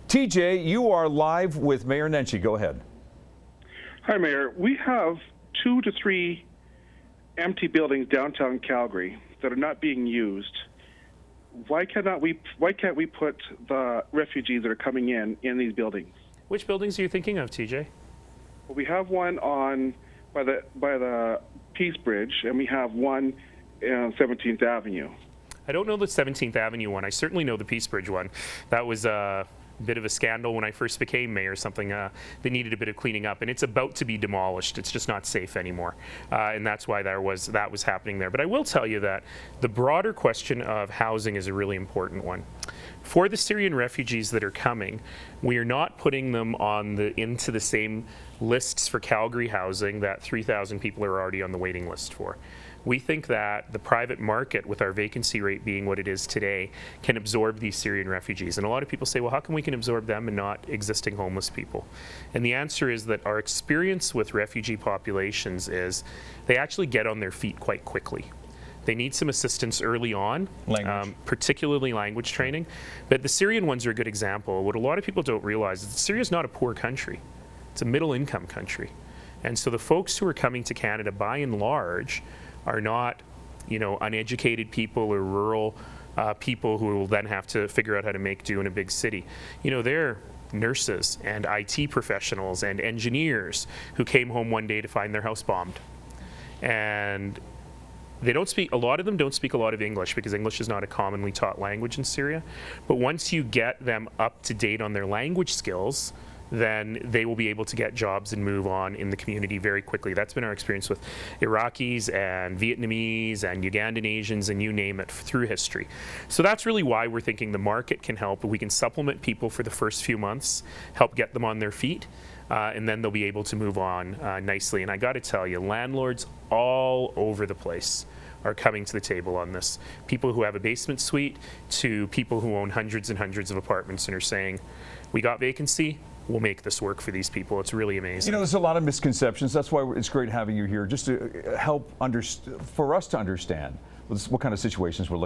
studio. TJ, you are live with Mayor Nenshi. Go ahead. Hi, Mayor. We have 2 to 3 empty buildings downtown Calgary that are not being used. Why can't we put the refugees that are coming in these buildings? Which buildings are you thinking of, TJ? Well, we have one by the Peace Bridge, and we have one on 17th Avenue. I don't know the 17th Avenue one. I certainly know the Peace Bridge one. That was a bit of a scandal when I first became mayor, something that needed a bit of cleaning up, and it's about to be demolished. It's just not safe anymore, and that's why that was happening there. But I will tell you that the broader question of housing is a really important one. For the Syrian refugees that are coming, we are not putting them into the same lists for Calgary housing that 3,000 people are already on the waiting list for. We think that the private market, with our vacancy rate being what it is today, can absorb these Syrian refugees. And a lot of people say, well, how come we can absorb them and not existing homeless people? And the answer is that our experience with refugee populations is they actually get on their feet quite quickly. They need some assistance early on, particularly language training. But the Syrian ones are a good example. What a lot of people don't realize is that Syria is not a poor country. It's a middle-income country. And so the folks who are coming to Canada, by and large, are not, uneducated people or rural people who will then have to figure out how to make do in a big city. They're nurses and IT professionals and engineers who came home one day to find their house bombed. And a lot of them don't speak a lot of English because English is not a commonly taught language in Syria. But once you get them up to date on their language skills, then they will be able to get jobs and move on in the community very quickly. That's been our experience with Iraqis and Vietnamese and Ugandan Asians and you name it through history. So that's really why we're thinking the market can help. We can supplement people for the first few months, help get them on their feet, and then they'll be able to move on nicely. And I got to tell you, landlords all over the place are coming to the table on this. People who have a basement suite to people who own hundreds and hundreds of apartments and are saying, we got vacancy, we'll make this work for these people. It's really amazing. There's a lot of misconceptions. That's why it's great having you here, just to help for us to understand what kind of situations we're looking at.